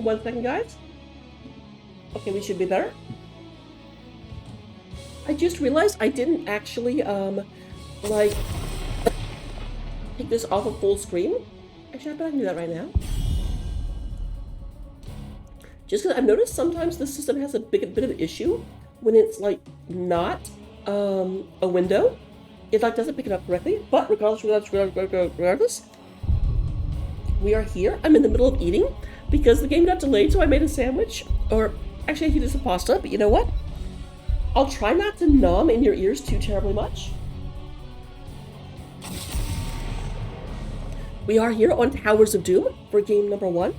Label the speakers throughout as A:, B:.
A: 1 second, guys. Okay, we should be better. I just realized I didn't actually, like, take this off of full screen. Actually, I bet I can do that right now. Just because I've noticed sometimes the system has a bit of an issue when it's, like, not, a window. It, like, doesn't pick it up correctly. But regardless, we are here. I'm in the middle of eating because the game got delayed, so I made a sandwich. Or, actually, I heated some pasta, but you know what? I'll try not to nom in your ears too terribly much. We are here on Towers of Doom for game number 1.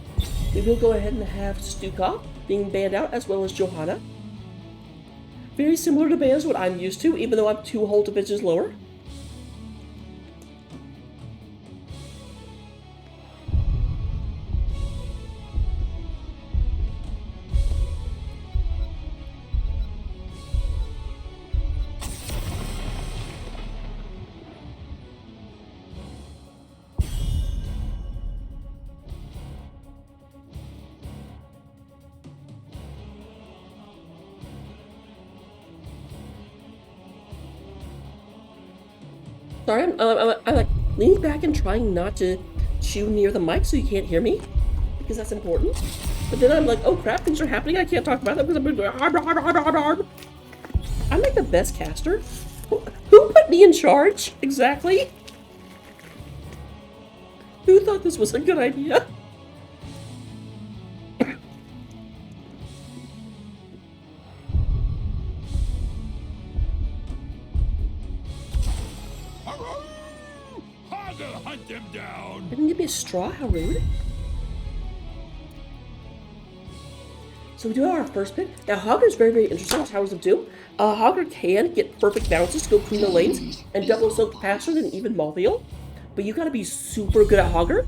A: We will go ahead and have Stukov being banned out as well as Johanna. Very similar to bans what I'm used to, even though I'm 2 whole divisions lower. Sorry, I'm like leaning back and trying not to chew near the mic so you can't hear me, because that's important. But then I'm like, oh crap, things are happening, I can't talk about them because I'm going, I'm like the best caster. Who put me in charge, exactly? Who thought this was a good idea?
B: Hunt them down.
A: Didn't give me a straw, how rude. So we do have our first pick. Now Hogger's very interesting, Towers of Doom. Hogger can get perfect bounces to go between the lanes and double soak faster than even Malthiel. But you gotta be super good at Hogger.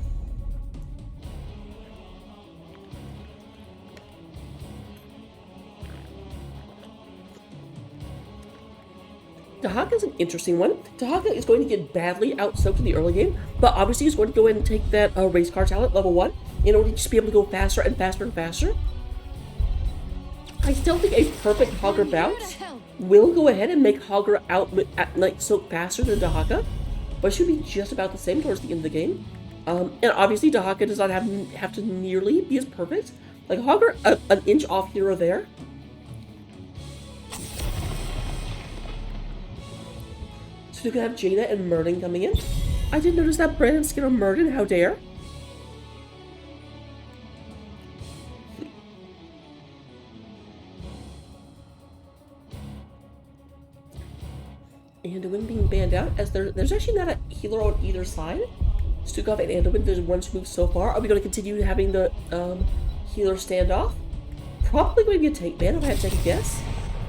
A: Dahaka is an interesting one. Dahaka is going to get badly out-soaked in the early game, but obviously he's going to go in and take that race car talent, level 1, in order to just be able to go faster and faster and faster. I still think a perfect Hogger bounce will go ahead and make Hogger soak faster than Dahaka, but it should be just about the same towards the end of the game. And obviously Dahaka does not have to nearly be as perfect. Like Hogger, an inch off here or there. So you can have Jaina and Murden coming in. I did notice that Brandon skin on Murden, how dare. Anduin being banned out, as there's actually not a healer on either side. Stukov and Anduin, there's one move so far. Are we going to continue having the healer standoff? Probably going to be a take ban if I had to take a guess.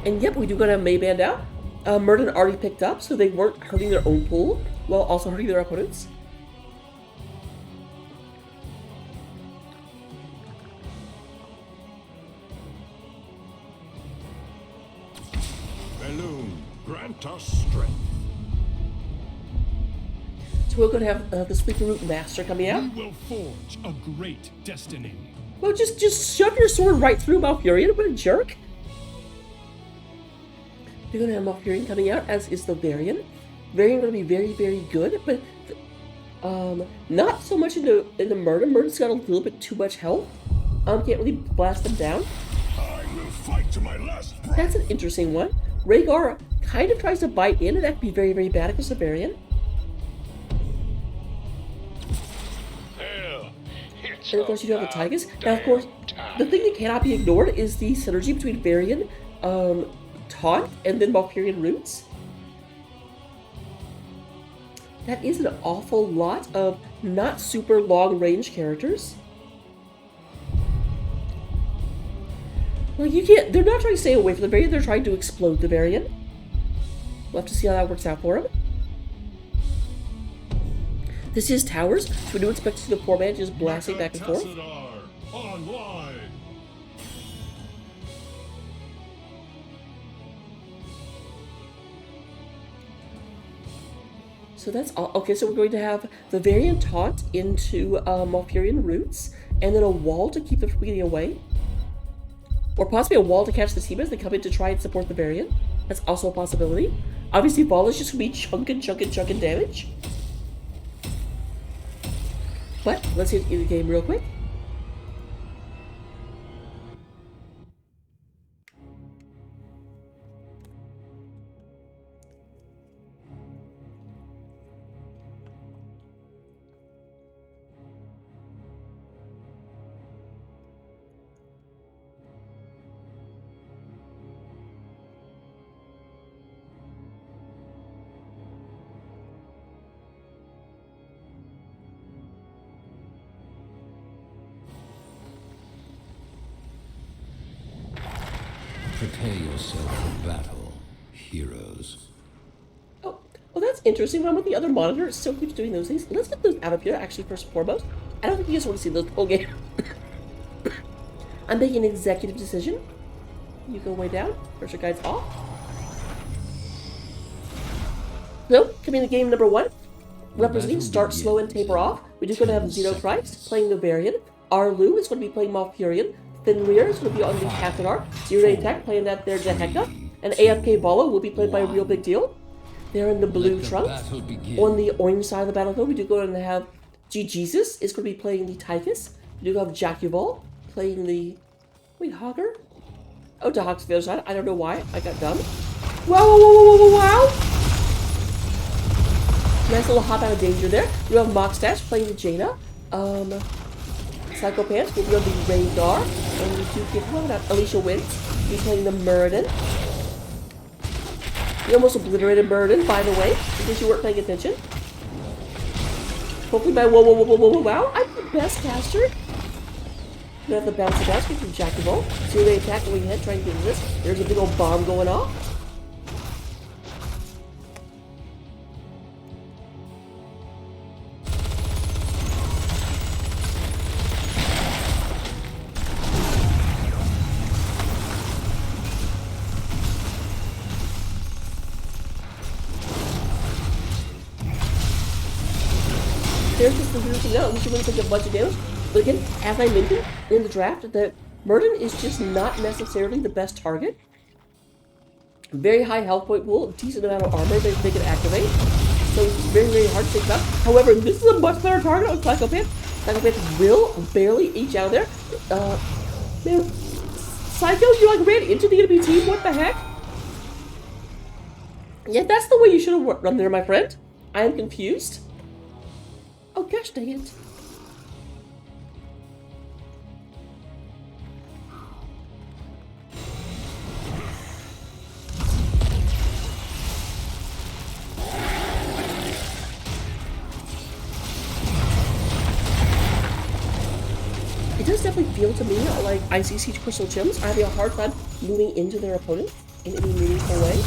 A: And yep, we do going to have May banned out. Murden already picked up, so they weren't hurting their own pool, while also hurting their opponents.
B: Balloon, grant us strength.
A: So we're going to have the Sleeping Root Master coming out.
B: We will forge a great destiny.
A: Well, just shove your sword right through Malfurion. What a jerk. You're going to have Malfurion coming out, as is the Varian. Varian going to be very, very good, but not so much into Murder. Murder's got a little bit too much health. Can't really blast them down.
B: I will fight to my last breath.
A: That's an interesting one. Rhaegar kind of tries to bite in, and that could be very, very bad against the Varian. And of course you do have the Tygus. Now of course, the thing that cannot be ignored is the synergy between Varian, Taunt, and then Malfurion Roots. That is an awful lot of not super long range characters. Like you can't, they're not trying to stay away from the Varian, they're trying to explode the Varian. We'll have to see how that works out for him. This is Towers, so we do expect to see the poor man just blasting back and forth.
B: Online.
A: So that's all. Okay, so we're going to have the Varian Taunt into Malfurion Roots, and then a wall to keep them from getting away. Or possibly a wall to catch the team as they come in to try and support the Varian. That's also a possibility. Obviously, Ball is just going to be chunking damage. But let's get into the game real quick.
C: Prepare yourself for battle, heroes.
A: Oh, well, that's interesting. One with the other monitor, it still keeps doing those things. Let's get those out of here, actually, first and foremost. I don't think you guys want to see those the whole game. I'm making an executive decision. You go way down. Pressure guides off. So, coming to game number 1. Representing start slow and taper off. We do going to have Xenotrites playing the Varian. Arlu is going to be playing Malfurion. Fenrir is going to be on the Cathanar. Zero Attack playing that there Jeheka. And AFK Volo will be played by a real big deal. They're in the blue trunks. On the orange side of the battlefield, we do go and have G-Jesus is going to be playing the Tychus. We do have Jacuval playing the... Wait, Hogger? Oh, Dahak's the other side. I don't know why. I got dumb. Wow! Nice little hop out of danger there. You have Mockstash playing the Jaina. Psychopants will be on the Rhaegar. And we do get one out. Alicia Wins. He's playing the Muradin. We almost obliterated Muradin, by the way, in case you weren't paying attention. Hopefully by wow. I'm the best caster. We have the bouncy bounce from Jackable. So they attack going ahead, trying to get this. There's a big old bomb going off. There's just the weird thing out, which would take a bunch of damage. But again, as I mentioned in the draft, that Muradin is just not necessarily the best target. Very high health point pool, decent amount of armor that they can activate. So it's very, very hard to take out. However, this is a much better target on Psychopath. Psychopath will barely each out there. Man, Psycho, you like ran into the enemy team, what the heck? Yeah, that's the way you should have run there, my friend. I am confused. Oh gosh dang it. It does definitely feel to me like ICC Crystal Gems are having a hard time moving into their opponent in any meaningful way.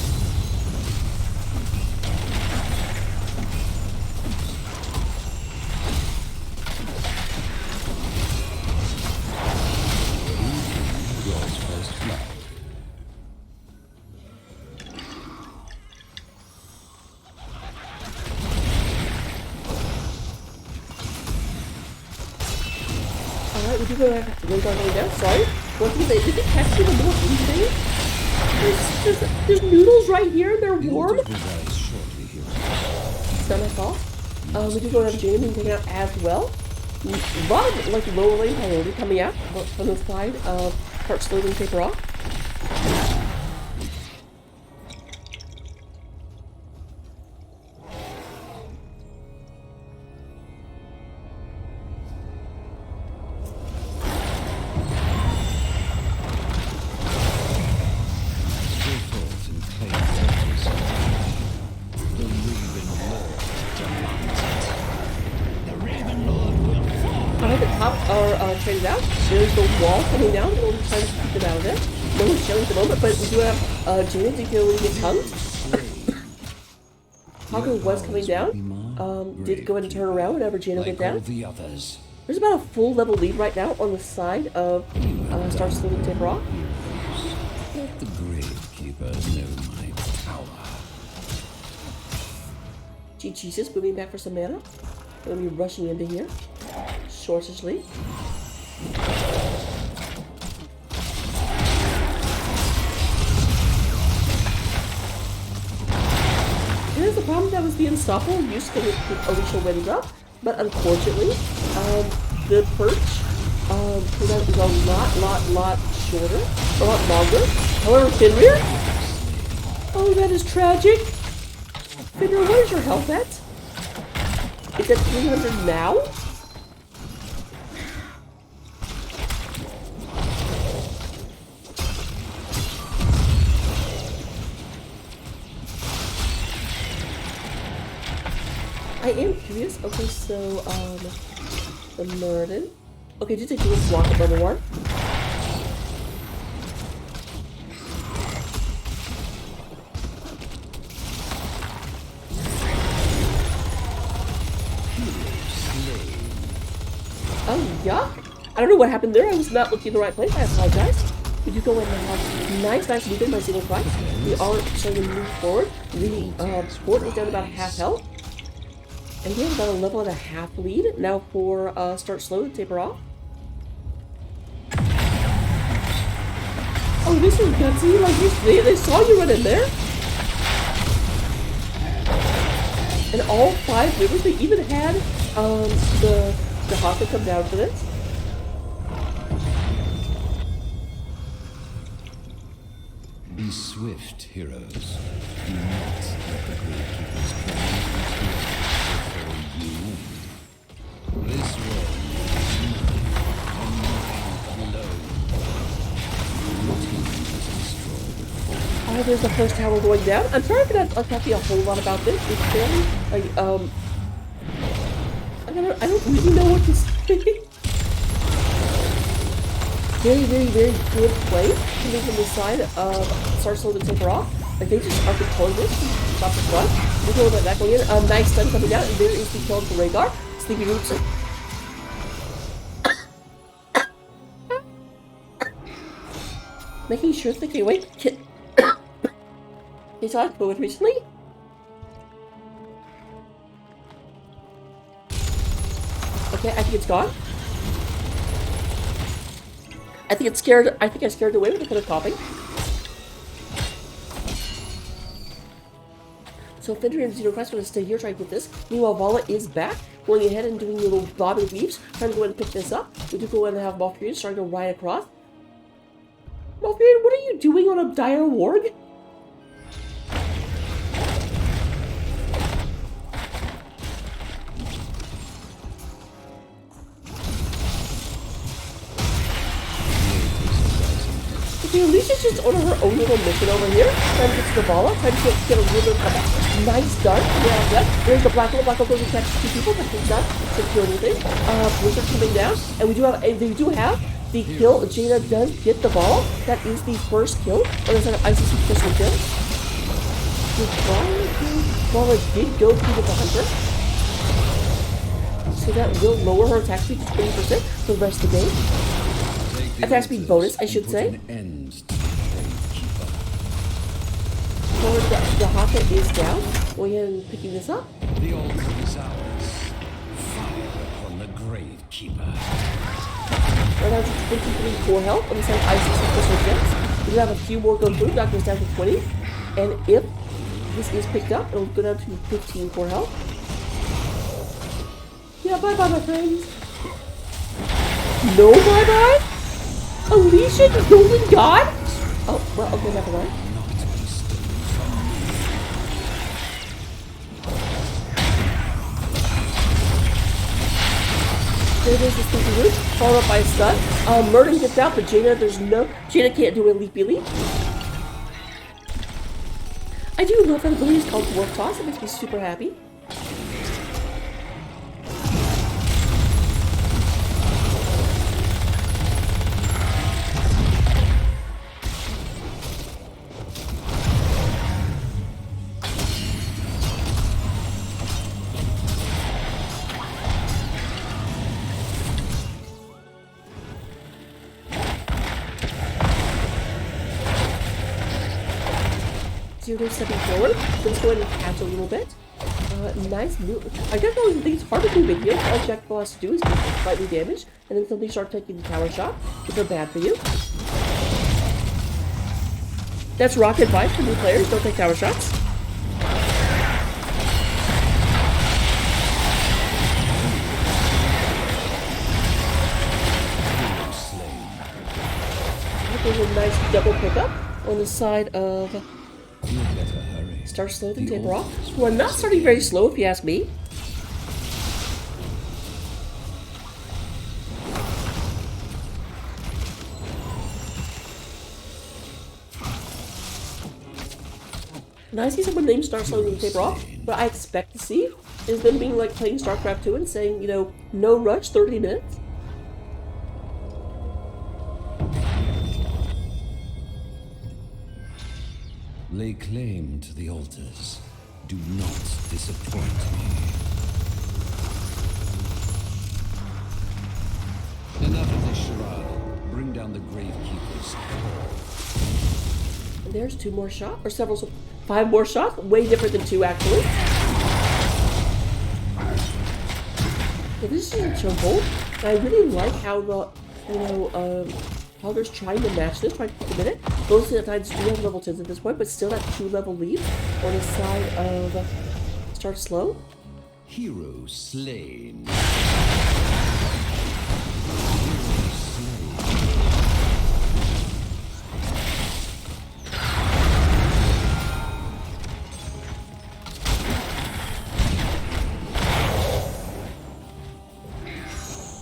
A: Alright, we do go back to Rhaegar down. Sorry. One thing they didn't catch me the more thing. There's noodles right here and they're warm. It's not my fault. We do go have Jaina being taken out as well. A lot of like lower lane priority coming out from the side of Part Slow and Taper Off. Traded out. There's the wall coming down. We'll be trying to keep them out of there. No one's showing at the moment, but we do have Jaina detailing get tongued. Hogger was coming down. Did go ahead and turn around whenever Jaina went down. There's about a full level lead right now on the side of Star Slowly Taper Off.
C: Let the gravekeepers know my power.
A: Jesus moving back for some mana. Gonna be rushing into here. Shortishly. the problem that was the unstoppable used to get Alicia wins up, but unfortunately, the perch turned out is a lot shorter, a lot longer. However, Fenrir, oh, that is tragic. Fenrir, what is your health at? It's at 300 now? I am curious. Okay, so, the Murden. Okay, just take a little walk up level 1. Oh, yeah. I don't know what happened there. I was not looking in the right place. I apologize. We do go in and have nice movement by single fight. We are starting to move forward. The sport is down about half health. And we have about a level and a half lead. Now for start slow and taper off. Oh, this is gutsy. Like, they saw you run in there. And all 5 rivers, they even had the Haka come down for this.
C: Be swift, heroes. Do not let the Great Keeper's crown before you win. This world is mine alone. Your team was destroyed.
A: Oh, there's the first tower going down. I'm sorry if I'm not talking a whole lot about this. It's fairly, like, I don't really know what to say. Very good play coming from the side of start slow to taper off. Like, they just are controlling this from top to front. Look a little bit back going in. Nice stun coming down, and there is the kill for Rhaegar. Sleepy Roots. Making sure that they wait. They saw it COVID recently. Okay, I think it's gone. I think I scared it away with a bit of coughing. So Fenrir and Xenocrest are going to stay here trying to get this. Meanwhile, Vala is back, going ahead and doing little bob and weaves, trying to go ahead and pick this up. We do go ahead and have Malfurion starting to ride across. Malfurion, what are you doing on a dire warg? Alicia's just on her own little mission over here, trying to get to the Vala, trying to get a little bit of a nice dart. Yeah, there's the Black Hole. Black Hole goes and catches 2 people, but he's not secure anything. Blizzard coming down, and they do have the kill. Jaina does get the Vala. That is the first kill. On the side of ICC Crystal kill. The Vala did go through the Hunter. So that will lower her attack speed to 20% for the rest of the game. Attack speed bonus, I should say. The Haka is down. Going ahead and picking this up.
C: The altar is ours. Fire upon the Grave Keeper.
A: Right now it's 23 core health on the side of ICC Crystal Gems. We do have a few more go through. That goes down to 20. And if this is picked up, it'll go down to 15 core health. Yeah, bye-bye, my friends. No bye-bye? Alicia, the Golden God? Oh, well, okay, never mind. There it is, the Sleepy Root, followed up by a stun. Murden gets out, but Jaina can't do a leapy leap. I do love that ability. It's called Dwarf Toss. It makes me super happy. Zero stepping forward. Let's go ahead and catch a little bit. Nice move. I definitely think it's hard to do big heals. All Jack has to do is get slightly damaged, and then suddenly start taking the tower shot, which are bad for you. That's rock advice for new players. Don't take tower shots. There's a nice double pickup on the side of
C: You better hurry.
A: start slow then
C: The
A: taper off.
C: altars
A: We're not starting very slow if you ask me. And I see someone named Start Slow then taper off. What I expect to see is them being like playing StarCraft 2 and saying, you know, no rush, 30 minutes.
C: Lay claim to the altars. Do not disappoint me. Enough of this charade. Bring down the Gravekeeper's call.
A: And there's 2 more shots, or several, 5 more shots. Way different than 2 actually. Yeah, this is a chokehold. I really like how the, you know, how they're trying to match this, trying to keep a minute. Both sides do have level 10s at this point, but still that 2-level lead on the side of start slow.
C: Hero slain.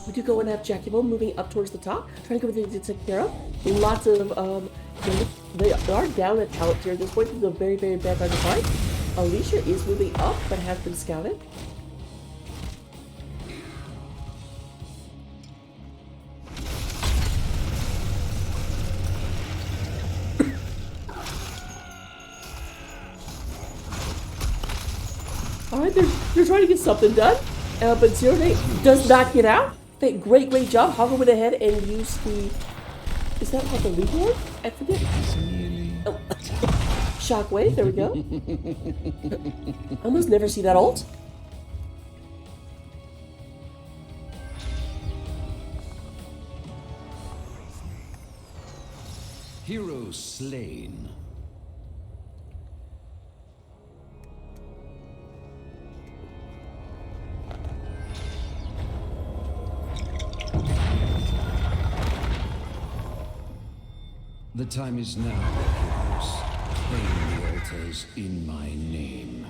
A: We do go and have Jackimo moving up towards the top, trying to get everything to take care of. Lots of, they are down at talent tier at this point. This is a very, very bad time to fight. Alicia is moving up, but has been scouted. Alright, they're trying to get something done, but Zero Day does not get out. Great, great job. Hogger went ahead and used the... Is that called the lead ward? I forget. Oh. Shockwave, there we go. I almost never see that ult.
C: Hero slain. The time is now, heroes. Claim the altars in my name.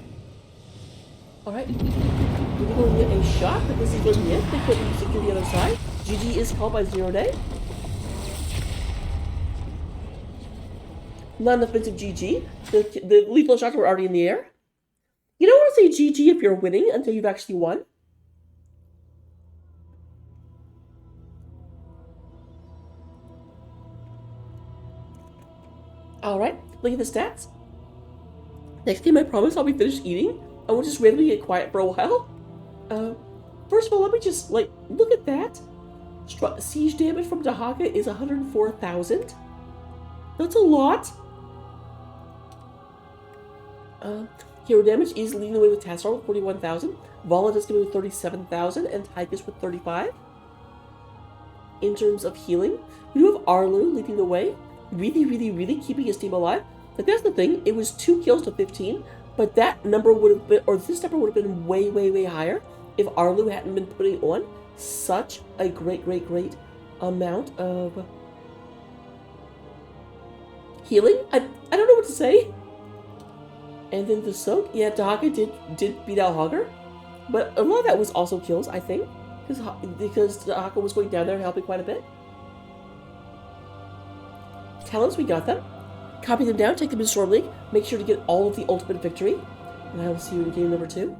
A: Alright. We're going to get a shot, but this is going to be it. They couldn't secure the other side. GG is called by Zero Day. Not an offensive GG. The lethal shots were already in the air. You don't want to say GG if you're winning until you've actually won. Alright, look at the stats. Next game, I promise I'll be finished eating. I will just randomly get quiet for a while. First of all, let me just, like, look at that. Siege damage from Dahaka is 104,000. That's a lot. Hero damage is leading the way with Tassar with 41,000. Vala does give me with 37,000, and Tychus with 35. In terms of healing, we do have Arlu leading the way. Really, really, really keeping his team alive. Like, that's the thing. It was 2 kills to 15, but that number would have been, or this number would have been way, way, way higher if Arlu hadn't been putting on such a great, great, great amount of healing. I don't know what to say. And then the soak, yeah, Dahaka did beat out Hogger, but a lot of that was also kills, I think, because Dahaka was going down there and helping quite a bit. Talents, we got them. Copy them down, take them in Storm League. Make sure to get all of the ultimate victory. And I will see you in game number 2.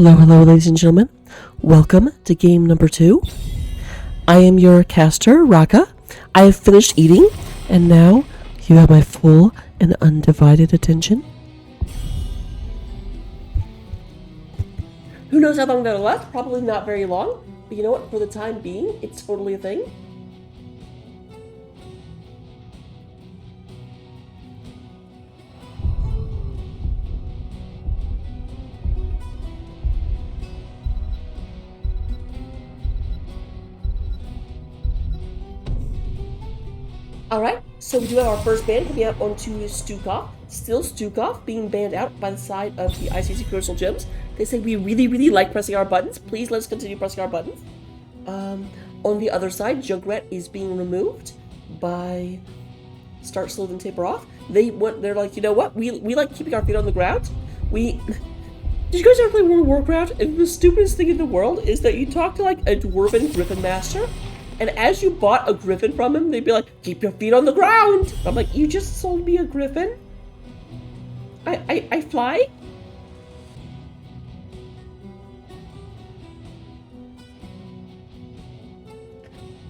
A: Hello, hello, ladies and gentlemen. Welcome to game number 2. I am your caster, Raka. I have finished eating, and now you have my full and undivided attention. Who knows how long that'll last? Probably not very long. But you know what? For the time being, it's totally a thing. Alright, so we do have our first ban coming out onto Stukov. Still Stukov being banned out by the side of the ICC Crystal Gems. They say we really like pressing our buttons. Please let us continue pressing our buttons. On the other side, Junkrat is being removed by Start Slow Then Taper Off. They're like, you know what? We like keeping our feet on the ground. Did you guys ever play World of Warcraft? And the stupidest thing in the world is that you talk to like a dwarven griffin master, and as you bought a griffin from him, they'd be like, keep your feet on the ground. I'm like, you just sold me a griffin? I fly?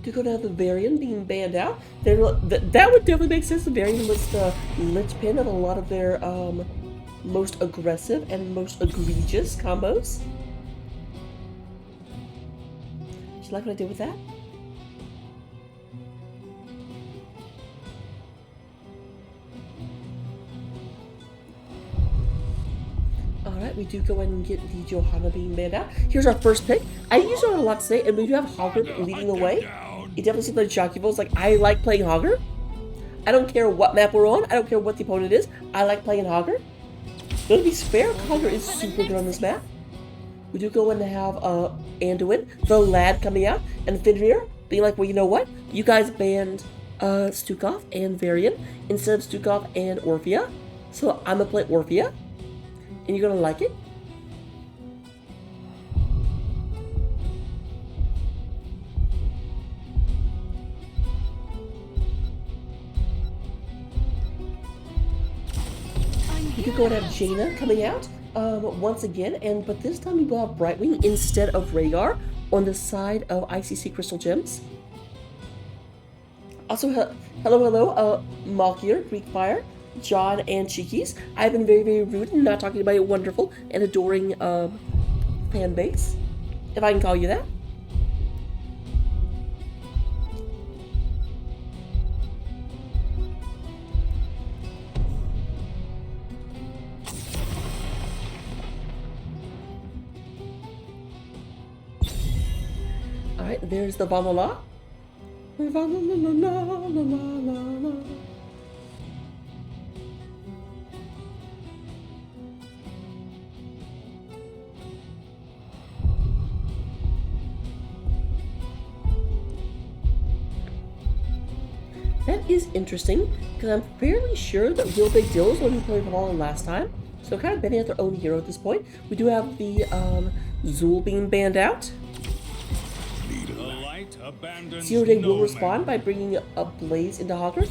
A: To go down the Varian being banned out, that would definitely make sense. The Varian was the linchpin of a lot of their most aggressive and most egregious combos. Do you like what I did with that? Alright, we do go ahead and get the Johanna being banned out. Here's our first pick. I use it a lot today, and we do have Hogger leading the way. It definitely seems like Jockeyville. It's like, I like playing Hogger. I don't care what map we're on. I don't care what the opponent is. I like playing Hogger. But to be fair, Hogger is super good on this map. We do go in and have Anduin, the lad, coming out, and Fenrir being like, well, you know what? You guys banned Stukov and Varian instead of Stukov and Orphea. So I'm going to play Orphea. And you're gonna like it. You could go and have Jaina coming out once again, but this time we will have Brightwing instead of Rhaegar on the side of ICC Crystal Gems. Also, hello, Malkier, Greek Fire, John, and Cheekies. I've been very rude and not talking about a wonderful and adoring fan base, if I can call you that. Alright, there's the Valhalla. That is interesting, because I'm fairly sure that Real Big Deal is when we played Valhalla last time. So kind of bending at their own hero at this point. We do have the Zool being banned out. Zero Day will respond by bringing a Blaze into Hogger.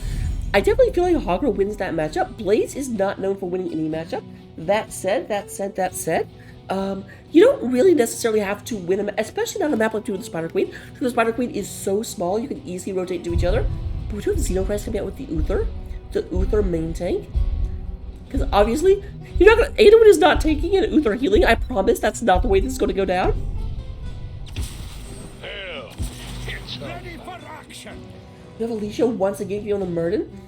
A: I definitely feel like Hogger wins that matchup. Blaze is not known for winning any matchup. That said, you don't really necessarily have to win a, especially not a map like 2 with the Spider Queen. So the Spider Queen is so small, you can easily rotate to each other. But we do have Xenochrist coming out with the Uther main tank. Because obviously, you're not gonna, Anduin is not taking an Uther healing. I promise that's not the way this is going to go down.
B: Hell, it's ready for action.
A: We have Alicia once again Fiona Murden.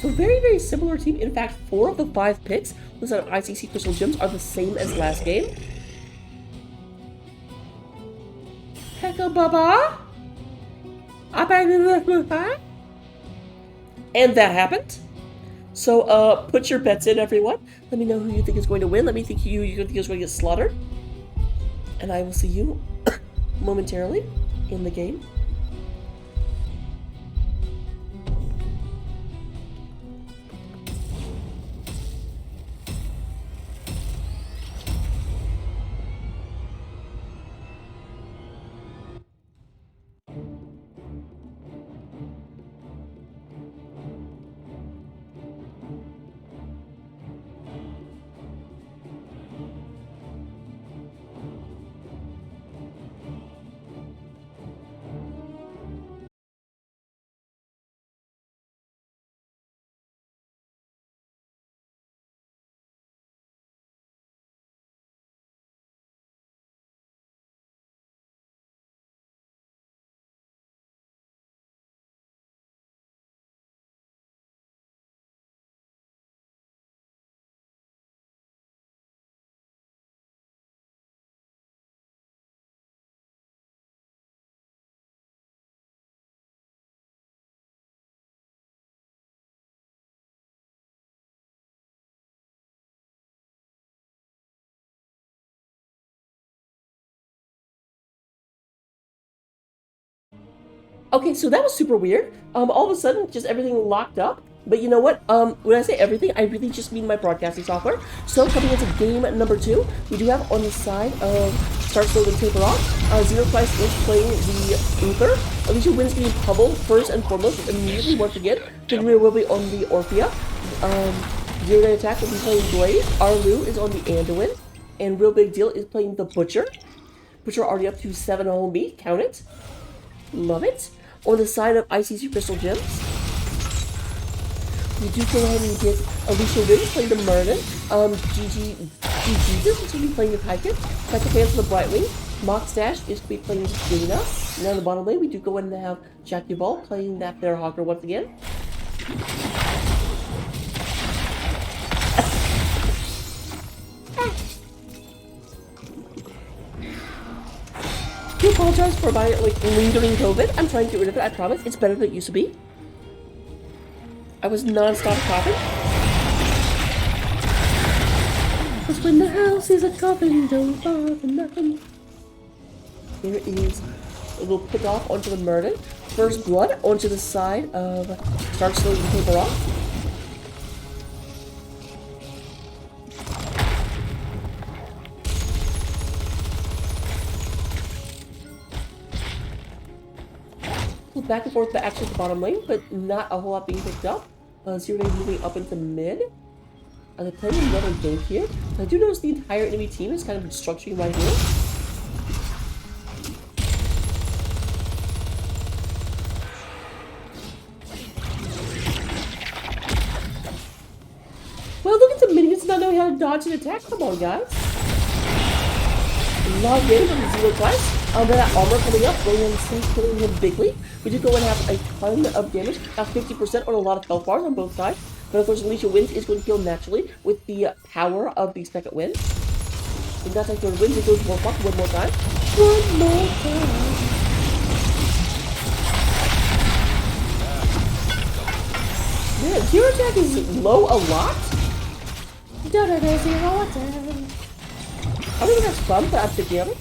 A: So very similar team. In fact, 4 of the 5 picks listed on ICC Crystal Gems are the same as last game. Heckle Baba! And that happened. So, put your bets in, everyone. Let me know who you think is going to win. Let me think who you think is going to get slaughtered. And I will see you momentarily in the game. Okay, so that was super weird. All of a sudden, just everything locked up. But you know what? When I say everything, I really just mean my broadcasting software. So coming into game number 2, we do have on the side of Start Slow and Taper Off. Zero Price is playing the Uther. Alicia Wynn's getting Pubble first and foremost, immediately once again. Figure will be on the Orphea. Zero Day Attack will be playing Blaze. Arlu is on the Anduin. And Real Big Deal is playing the Butcher. Butcher already up to 7 home beat. Count it. Love it. On the side of ICC Crystal Gems, we do go ahead and get Alicia Wynn playing the Merlin. GG Jesus is going to be playing the Tyket. Tyket fans for the Brightwing. Mockstash is going to be playing Dana. And on the bottom lane, we do go ahead and have Jackie Ball playing that there Hawker once again. I apologize for my lingering COVID. I'm trying to get rid of it, I promise. It's better than it used to be. I was non-stop coughing. Cause when the house is a coffin, don't bother nothing. Here is a little pick off onto the Murden. First Blood onto the side of Start Slow and Taper Off. Back and forth, but actually at the bottom lane, but not a whole lot being picked up. Zero Day moving up into mid. Are they playing another game here? I do notice the entire enemy team is kind of structuring right here. Well, look at the minions not knowing how to dodge and attack. Come on, guys. A lot of damage on the Zero Price. That armor coming up, going in and killing him bigly. We do go and have a ton of damage, about 50% on a lot of health bars on both sides. But of course, Alicia Wins is going to kill naturally with the power of the second win. And that's like third win, it goes one more time. One more time. Man, Zero Attack is low a lot. Zero Attack. I don't think that's fun, but I'm thinking of it.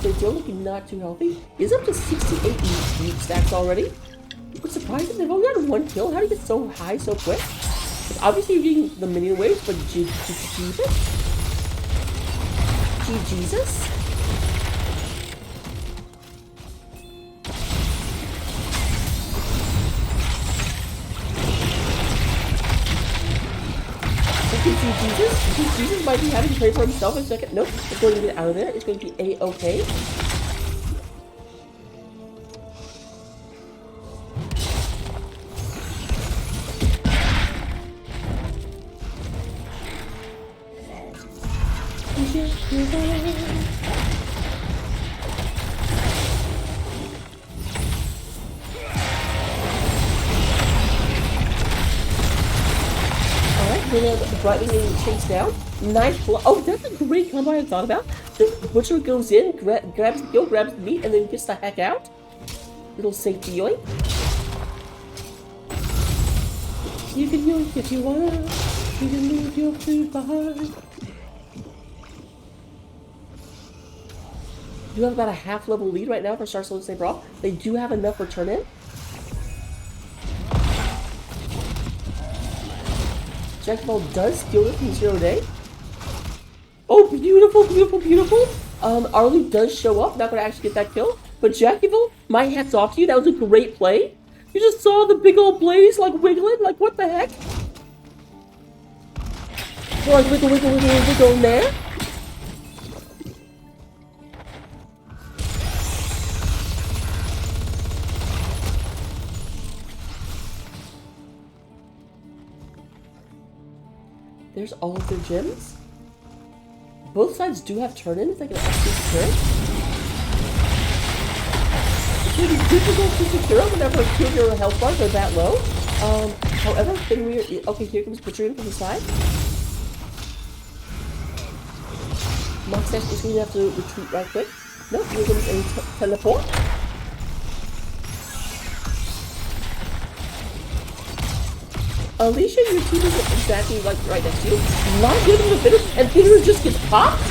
A: They're still looking not too healthy. He's up to 68 meat stacks already. I'm surprised they've only gotten 1 kill. How do you get so high so quick? Like, obviously you're getting the minion waves, but Jesus? Jesus? Jesus might be having to pray for himself in a second. Nope, it's going to get out of there. It's going to be A-okay. The Brightwing getting chased down. Nice blow. Oh, that's a great combo I hadn't thought about. The Butcher goes in, grabs the kill, grabs the meat, and then gets the heck out. Little safety yoink. You can yoink if you wanna. You can leave your food behind. You have about a half-level lead right now for Star Slow and Saber Off. They do have enough for turn-in. Jackie Ball does steal it from Zero Day. Oh, beautiful, beautiful, beautiful. Arlu does show up. Not going to actually get that kill. But Jackie Ball, my hat's off to you. That was a great play. You just saw the big old blaze, like, wiggling. Like, what the heck? So, like, wiggle, wiggle, wiggle, wiggle in there. There's all of their gems. Both sides do have turn-ins. They can actually secure. It's going to be difficult to secure whenever your health bars are that low. However, then okay, here comes Butcher in from the side. Mockstash is going to have to retreat right quick. Nope, here comes a teleport. Alicia, your team isn't exactly like right next to you. Not good in the finish, and Peter just gets popped.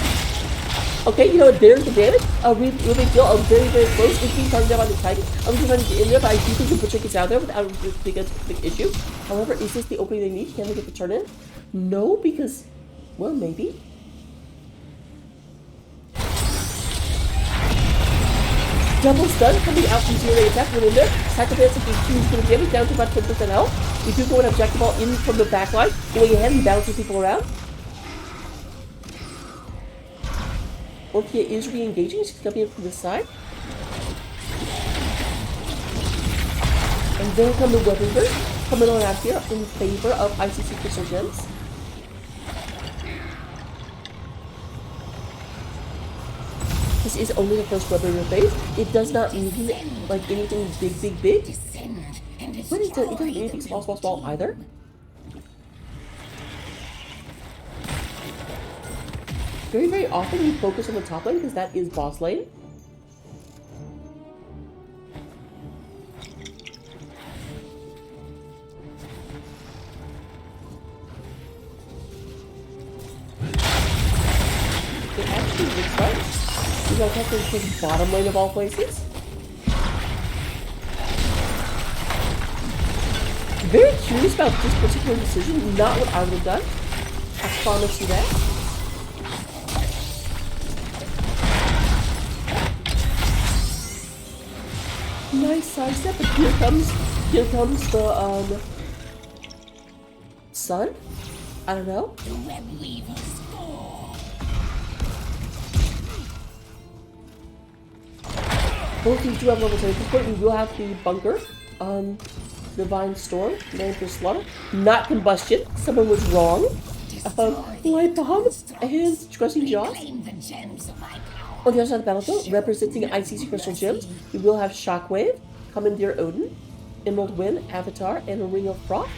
A: Okay, you know what? There's the damage. Real big deal. Very, very close. It's being targeted down by the Titan. I'm just trying to get in there, but I do think the Butcher gets out there without a big issue. However, is this the opening they need? Can they get the turn in? No, because, well, maybe. Double stun coming out from zero attack. Went in there. Sacrifice of huge bit of damage down to about 10% health. We do go and objective ball in from the back line, going ahead and bouncing people around. Orkia is re-engaging. She's coming in from this side. And then come the weapon burst coming on out here in favor of ICC Crystal Gems. This is only the first weapon phase. It does not mean like anything big. But it doesn't mean anything small either. Very, very often you focus on the top lane because that is boss lane. It actually looks like we got to take the bottom lane of all places. Very curious about this particular decision. Not what I would have done. I promise you that. Nice sidestep, but here comes the sun. I don't know. Both these do have level 10 support. We will have the bunker, Divine Storm, Mantis Slaughter, not Combustion. Someone was wrong. Light Bomb and Crushing Jaws. On the other side of the battlefield, representing ICC Crystal Gems, we will have Shockwave, Commandeer Odin, Emerald Wind, Avatar, and a Ring of Froth.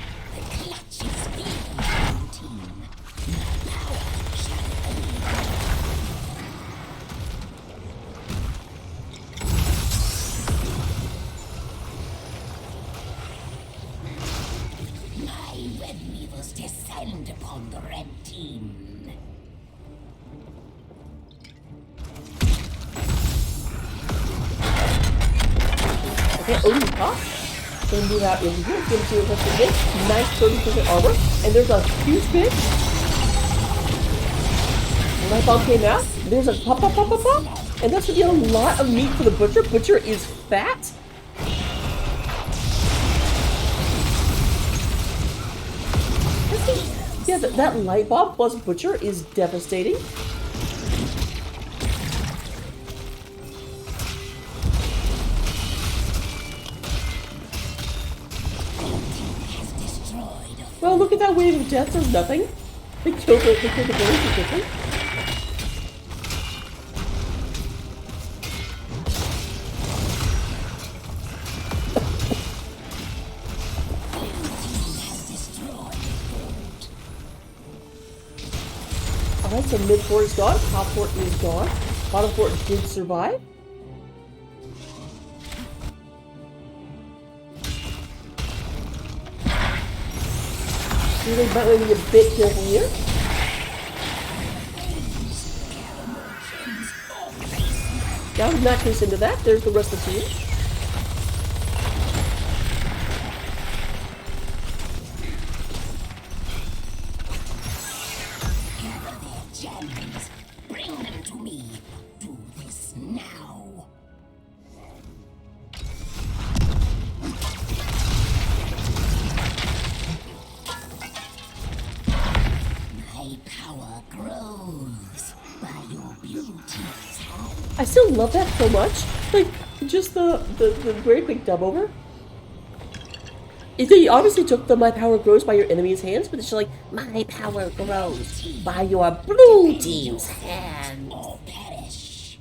D: My red weavers descend upon the red team.
A: Okay, Odin top. Gonna move out in here. Gonna see what this is. Nice 30% armor. And there's a huge hit. Light Bomb came out. There's a pop. And that's gonna be a lot of meat for the Butcher. Butcher is fat. Yeah, that Light Bomb plus Butcher is devastating. Well, look at that wave of death does nothing. They killed the village too quickly. Alright, so mid fort is gone, top fort is gone. Bottom fort did survive. They might want to be a bit careful here. Now we've not case into that. There's the rest of the team.
D: Gather their gems. Bring them to me. Do this now. My power grows by your beauty's hand.
A: I still love that so much. Like, just the very quick dub over. They obviously took the "my power grows by your enemy's hands," but it's just like, "My power grows by your blue team's hand."
D: Or perish.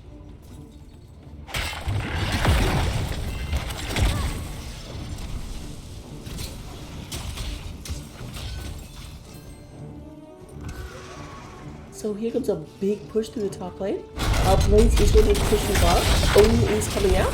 A: So here comes a big push through the top lane. Blaze is going to push the bar. Odin is coming out.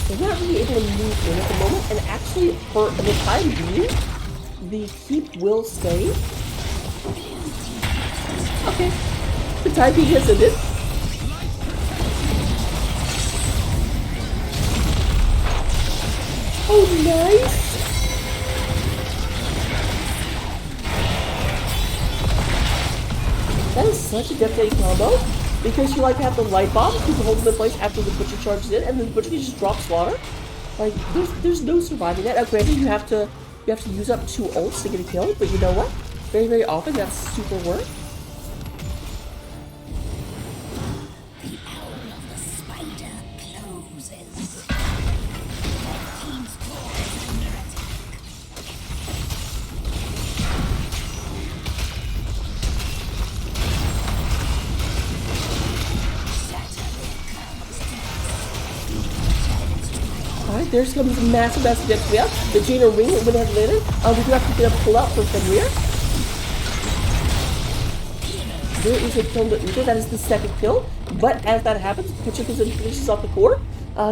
A: They're not really able to move in at the moment, and actually, for the time being, the keep will stay. Okay. The time being has ended. Oh, nice! That is such a devastating combo, because you like have the light bomb, you can hold them in place after the butcher charges in, and then the butcher can just drop slaughter. Like, there's no surviving that. Now, granted, you have to use up 2 ults to get a kill, but you know what? Very, very often that's super worth.
D: The hour of the spider closes. Team's core is under attack.
A: Alright, there's comes a massive depth we have. The Jaina ring went ahead and landed. We do have to get a pull out for Fenrir. There is a kill to Uber, that is the second kill. But as that happens, Pitcher goes and finishes off the core.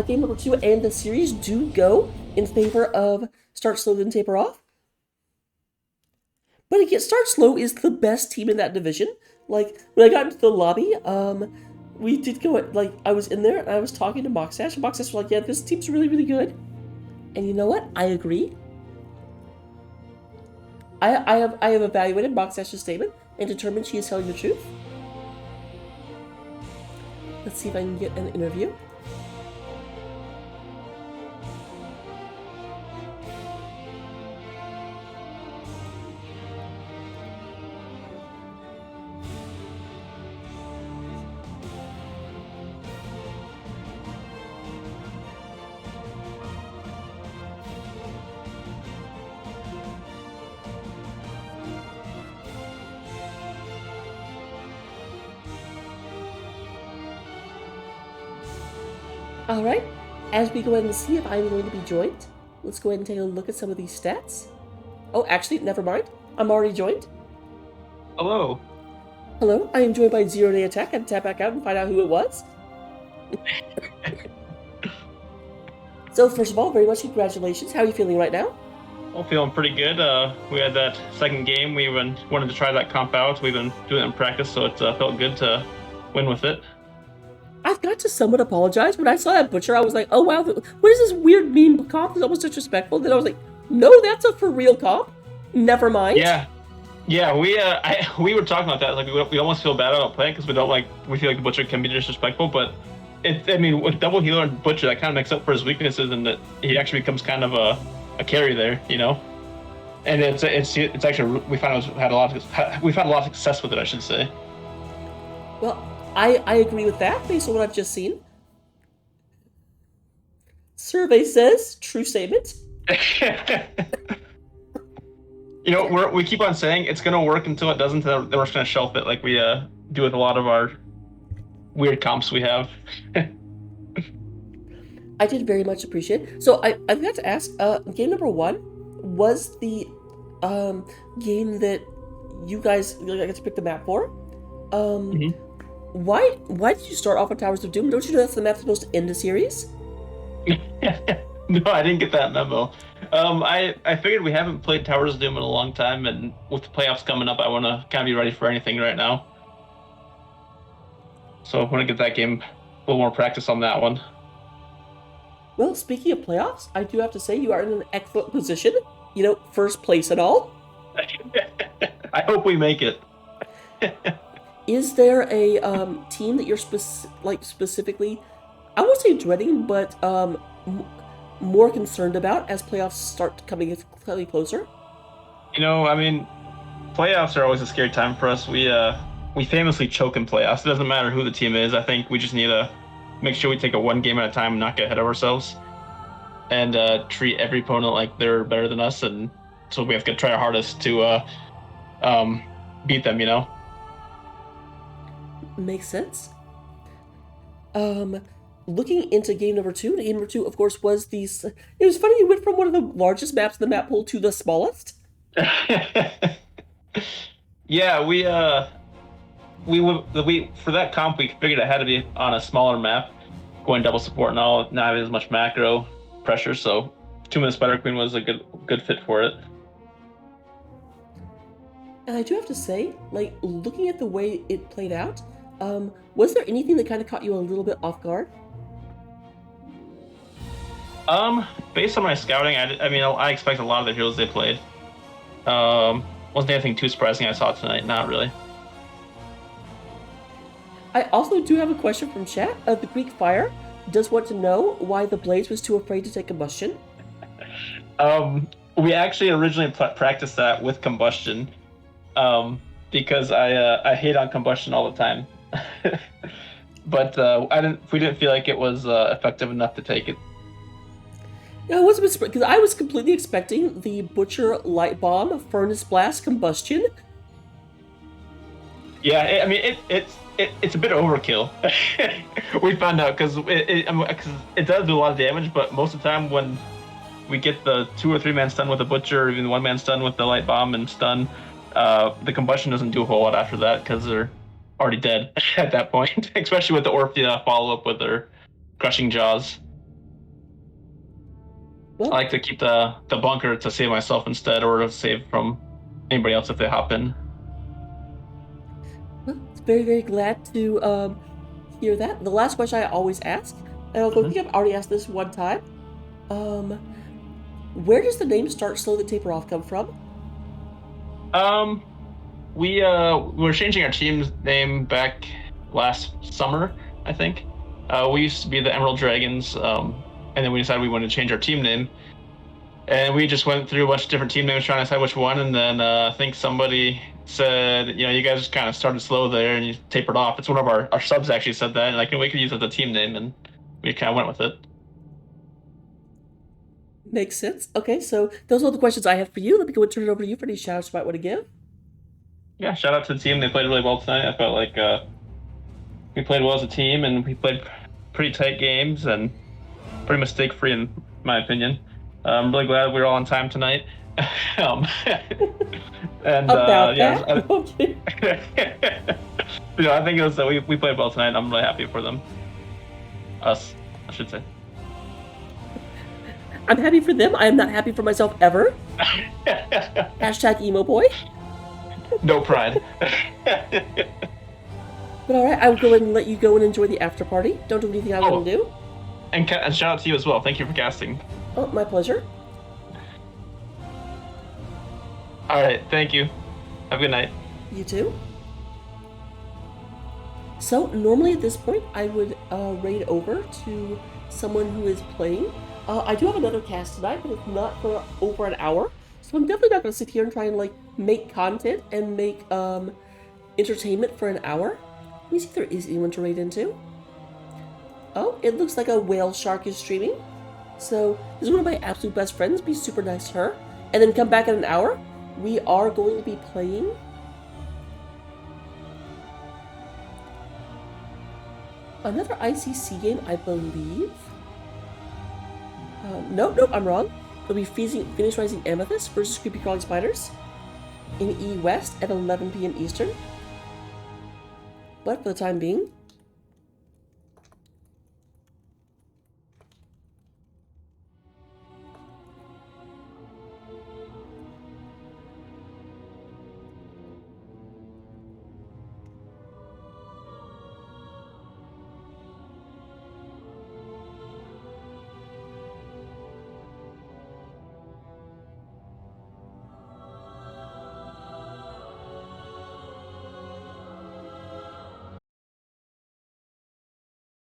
A: Game number 2 and the series do go in favor of Start Slow then Taper Off. But again, Start Slow is the best team in that division. Like, when I got into the lobby, we did go, like, I was in there and I was talking to Moxash, and Moxash was like, yeah, this team's really, really good. And you know what? I agree. I have evaluated Moxash's statement and determined she is telling the truth. Let's see if I can get an interview. Alright, as we go ahead and see if I'm going to be joined, let's go ahead and take a look at some of these stats. Oh, actually, never mind. I'm already joined.
E: Hello.
A: Hello, I am joined by Zero Day Attack. I had to tap back out and find out who it was. So, first of all, very much congratulations. How are you feeling right now?
E: I'm feeling pretty good. We had that second game. We wanted to try that comp out. We've been doing it in practice, so it felt good to win with it.
A: I've got to somewhat apologize. When I saw that butcher, I was like, oh wow, what is this weird meme comp? It's almost disrespectful. Then I was like, no, that's a for real comp. Never mind.
E: Yeah, we were talking about that. Like we almost feel bad about playing because we feel like the butcher can be disrespectful, but with double healer and butcher, that kind of makes up for his weaknesses, and that he actually becomes kind of a carry there, you know. And it's actually we found had a lot of success with it, I should say.
A: Well, I agree with that based on what I've just seen. Survey says true statement.
E: You know, we keep on saying it's gonna work until it doesn't. Then we're just gonna shelf it, like we do with a lot of our weird comps we have.
A: I did very much appreciate it. So I've got to ask, game number 1 was the game that you guys got to pick the map for.
E: Mm-hmm.
A: Why did you start off on Towers of Doom? Don't you know that's the map that's supposed to end the series?
E: No, I didn't get that memo. I figured we haven't played Towers of Doom in a long time, and with the playoffs coming up, I want to kind of be ready for anything right now. So I want to get that game a little more practice on that one.
A: Well, speaking of playoffs, I do have to say you are in an excellent position. You know, first place and all.
E: I hope we make it.
A: Is there a team that you're specifically, I won't say dreading, but more concerned about as playoffs start coming slightly closer?
E: You know, I mean, playoffs are always a scary time for us. We famously choke in playoffs. It doesn't matter who the team is. I think we just need to make sure we take it one game at a time and not get ahead of ourselves, and treat every opponent like they're better than us. And so we have to try our hardest to beat them. You know.
A: Makes sense. Looking into game number 2, game number 2, of course, was it was funny, you went from one of the largest maps in the map pool to the smallest.
E: Yeah, we for that comp, we figured it had to be on a smaller map. going double support and all, not having as much macro pressure. So 2-minute Spider Queen was a good fit for it.
A: And I do have to say, like, looking at the way it played out, was there anything that kind of caught you a little bit off guard?
E: Based on my scouting, I mean, I expect a lot of the heroes they played. Wasn't anything too surprising I saw tonight, not really.
A: I also do have a question from chat. The Greek Fire does want to know why the Blaze was too afraid to take combustion.
E: We actually originally practiced that with combustion, because I hate on combustion all the time. But we didn't feel like it was effective enough to take it.
A: Yeah, I was a bit surprised, because I was completely expecting the Butcher Light Bomb, Furnace Blast, Combustion.
E: Yeah, I mean, it's a bit overkill. We found out, because it does do a lot of damage, but most of the time when we get the 2 or 3 man stun with the Butcher, or even the 1 man stun with the Light Bomb and stun, the Combustion doesn't do a whole lot after that, because they're already dead at that point, especially with the Orphea follow-up with their Crushing Jaws.
A: Well,
E: I like to keep the bunker to save myself instead, or to save from anybody else if they hop in.
A: well, it's very, very glad to hear that. The last question I always ask, and I think I've already asked this one time, where does the name Start Slow That Taper Off come from?
E: We were changing our team's name back last summer, I think. We used to be the Emerald Dragons, and then we decided we wanted to change our team name. And we just went through a bunch of different team names trying to decide which one, and then I think somebody said, you guys kind of started slow there and you tapered off. It's one of our subs actually said that, and we could use it as a team name, and we kind of went with it.
A: Makes sense. Okay, so those are all the questions I have for you. Let me go and turn it over to you for any shout-outs you might want to give.
E: Yeah, shout out to the team. They played really well tonight. I felt like we played well as a team, and we played pretty tight games and pretty mistake-free, in my opinion. I'm really glad we were all on time tonight. And
A: About
E: yeah,
A: that? Okay.
E: I think it was we played well tonight. I'm really happy for them. Us, I should say.
A: I'm happy for them. I am not happy for myself ever. Hashtag emo boy.
E: No pride.
A: But alright, I will go ahead and let you go and enjoy the after party. Don't do anything I want to do.
E: And shout out to you as well. Thank you for casting.
A: Oh, my pleasure.
E: Alright, thank you. Have a good night.
A: You too. So, normally at this point, I would raid over to someone who is playing. I do have another cast tonight, but it's not for over an hour. So I'm definitely not going to sit here and try and, make content and make entertainment for an hour. Let me see if there is anyone to raid into. Oh, it looks like a whale shark is streaming. So, this is one of my absolute best friends. Be super nice to her. And then come back in an hour. We are going to be playing another ICC game, I believe. Nope, I'm wrong. It'll be Phoenix Rising Amethyst versus Creepy Crawling Spiders in E West at 11 p.m. Eastern. But for the time being,